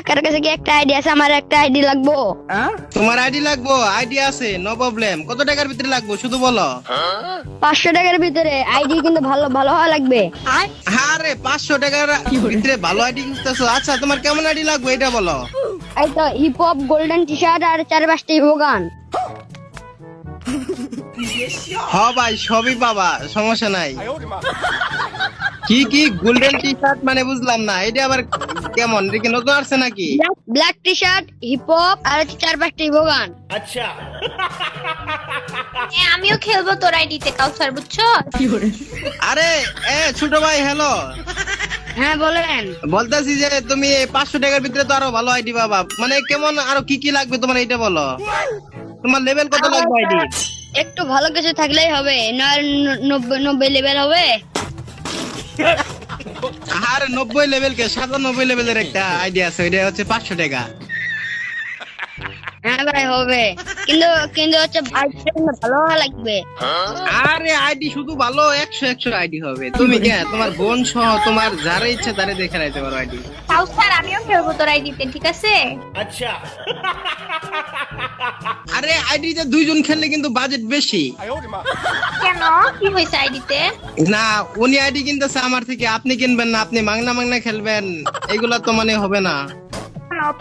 কার কাছে কি একটা আইডি আছে? আমার একটা আইডি লাগবো। তোমার আইডি লাগবো? আইডি আছে, নো প্রবলেম। কত টাকার ভিতরে লাগবো শুধু বলো। 500 টাকার ভিতরে আইডি, কিন্তু ভালো ভালো হওয়া লাগবে। আরে 500 টাকার ভিতরে ভালো আইডি খুঁজতেছো? আচ্ছা তোমার কেমন আইডি লাগবে এটা বলো। এই তো hip hop, golden T shirt আর 4-5টা ইভো গান। হ ভাই, সবই পাবা, সমস্যা নাই। কি কি গোল্ডেন টি শার্ট মানে বুঝলাম না, এটা আবার কেমন? এটা কি নতুন আসছে নাকি? Black T shirt, hip hop আর 4-5টা ইভো গান। আমিও খেলবো তোর আইডিতে কাউসার, বুঝছো? আরে ছোট ভাই, হ্যালো। হ্যাঁ বলেন। বলতেছি যে তুমি এই 500 টাকার ভিতরে তো আরো ভালো আইডি পাবা, মানে কেমন আরো কি কি লাগবে তোমার এটা বলো। তোমার লেভেল কত লাগবে আইডি? একটু ভালো কিছু থাকলেই হবে, 90 লেভেল হবে। আর 90 লেভেল কে 97 লেভেলের একটা আইডি আছে, ওইটা হচ্ছে 500 টাকা। হ্যাঁ ভাই হবে, কিন্তু কিন্তু হচ্ছে ভালো হওয়া লাগবে। আরে আইডি শুধু ভালো 100 আইডি হবে। তুমি কে তোমার বোন সহ তোমার যারা ইচ্ছা তারে দেখে রাখতে পারো আইডি। কাউসার আমিও খেলবো তোর আইডিতে, ঠিক আছে? আরে আইডিতে দুইজন খেললে কিন্তু বাজেট বেশি। কেন, কি হয়েছে আইডিতে? না, উনি আইডি কিনতেছে আমার থেকে, আপনি কিনবেন না, আপনি মাংনা মাংনা খেলবেন, এগুলা তো মানে হবে না।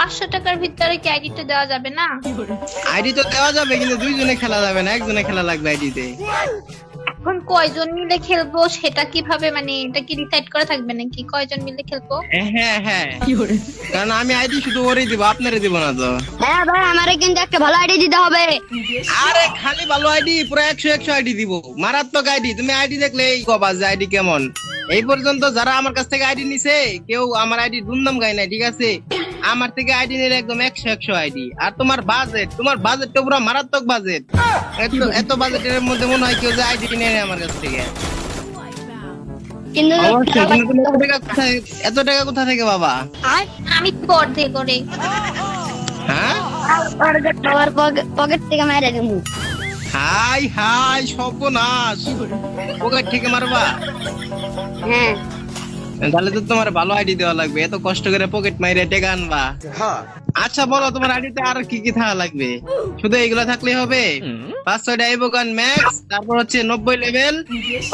500 টাকার ভিতরে কি আইডিটা দেওয়া যাবে না? আইডি তো দেওয়া যাবে, কিন্তু দুইজনে খেলা যাবে না, একজনে খেলা লাগবে আইডিতে। এখন কয়জন মিলে খেলবো সেটা কিভাবে, মানে এটা কি ডিসাইড করা থাকবে নাকি কয়জন মিলে খেলবো? হ্যাঁ হ্যাঁ, কারণ আমি আইডি শুধু ওরই দিব, আপনারে দিব না তো। হ্যাঁ ভাই, আমারে কিন্তু একটা ভালো আইডি দিতে হবে। আরে খালি ভালো আইডি, পুরো 100 আইডি দিব, মারাত্মক আইডি। তুমি আইডি দেখলেই কবা যে আইডি কেমন। এই পর্যন্ত যারা আমার কাছ থেকে আইডি নিছে, কেউ আমার আইডি দুমদাম গায় নাই, ঠিক আছে? আমার থেকে আইডি নিলে একদম 100 আইডি। আর তোমার বাজেটটা পুরো মারাত্মক বাজেট। এত বাজেটের মধ্যে মনে হয় কেউ যে আইডি কিনে নেয় আমার কাছ থেকে। কিন্তু এত টাকা কোথা থেকে বাবা? আমি পড়তে করে হ্যাঁ, আমার পকেট থেকে মেরে দেবো। হাই হাই সর্বনাশ, পকেট থেকে মারবা? হ্যাঁ তাহলে তো তোমার ভালো আইডি দেওয়া লাগবে, এত কষ্ট করে পকেট মাইরে টাকা আনবা। আচ্ছা বলো, তোমার আইডিতে আর কি কি থাকা লাগবে? শুধু এইগুলা থাকলে হবে? 5-6টা ইভোগান ম্যাক্স, তারপর হচ্ছে 90 লেভেল,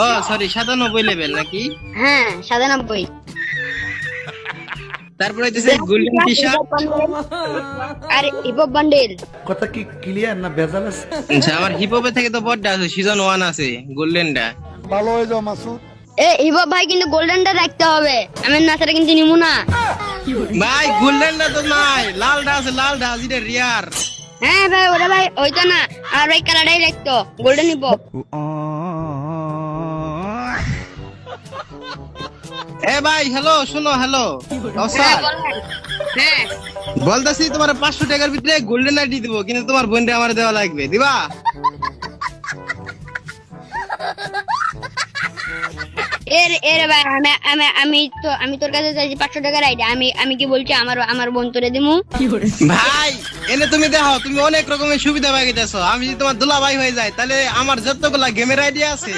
ও সরি 97 লেভেল নাকি? হ্যাঁ 97। তারপরে হচ্ছে গোল্ডেন টি শার্ট আর হিপ হপ বান্ডেল। কথা কি ক্লিয়ার না ভেজাল আছে? আচ্ছা, আমার হিপ হপে থেকে তো বড়টা আছে, সিজন 1 আছে গোল্ডেনটা। ভালো হয়ে যাও মাসুদ। হিপ হপ ভাই, কিন্তু গোল্ডেনটা রাখতে হবে, আমি নাচারে কিন্তু নিমু না ভাই। গোল্ডেনটা তো নাই, লালটা আছে, লালটা যেটা রিয়ার। হ্যাঁ ভাই, ওটা ভাই ওইটা না, আর ভাই কালারটাই রাখতো, গোল্ডেন হিপ হপ। এ ভাই হ্যালো, শোনো, হ্যালো হ্যাঁ বলতেছি, তোমার 500 টাকার ভিতরে গোল্ডেন আইডি দিব, কিন্তু তোমার বোনটা আমার দেওয়া লাগবে, দিবা? এর ভাই, আমি তোর কাছে চাইছি 500 টাকার আইডি। আমি কি বলছি, আমার বোন তোরে দিমু। ভাই এনে তুমি দেখো, তুমি অনেক রকমের সুবিধা পাই গেছো। আমি যদি তোমার দুলা ভাই হয়ে যায়, তাহলে আমার যতগুলা গেমের আইডিয়া আছে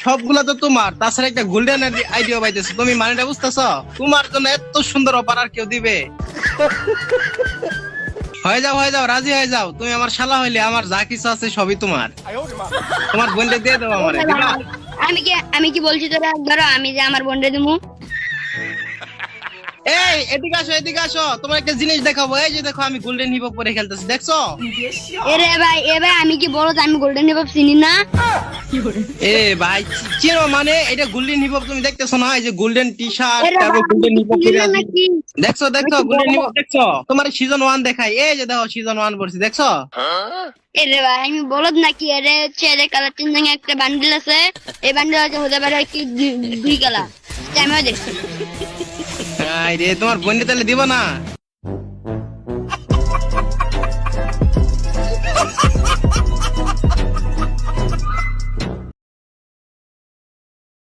সবগুলা তো তোমার, তাছাড়া একটা গোল্ডেন আইডিয়া পাইতেছো। তুমি মানেটা বুঝতেছো? তোমার জন্য এত সুন্দর অফার আর কেউ দিবে? হয়ে যাও, রাজি হয়ে যাও। তুমি আমার শালা হইলে আমার যা কিছু আছে সবই তোমার। তোমার বোনটা দিয়ে দেবো আমার। আমি কি বলছি তোরা, ধরো আমি যে আমার বোনরে দিমু। এই এদিকে আসো, তোমার একটা জিনিস দেখাবো। এই যে দেখো, আমি গোল্ডেন হিপ হপ পরে খেলতেছি, দেখছো? এ ভাই আমি কি বলো, আমি গোল্ডেন হিপ হপ চিনি না। এ ভাই চিনো মানে? এটা গোল্ডেন হিপ হপ তুমি দেখতেছো না? এই যে গোল্ডেন টি শার্ট, তারপর গোল্ডেন হিপ হপ দেখছো গোল্ডেন হিপ হপ দেখছো? তোমার সিজন 1 দেখাই, এই যে দেখো সিজন 1 পড়ছি, দেখছো? এরে ভাই আমি বলদ নাকি? এরে হচ্ছে এর কালার চেঞ্জিং একটা বান্ডেল আছে, এই বান্ডেল হতে পারে কি 2 কালার, আমিও দেখছি। রে তোমার বোনকে তাহলে দিব না?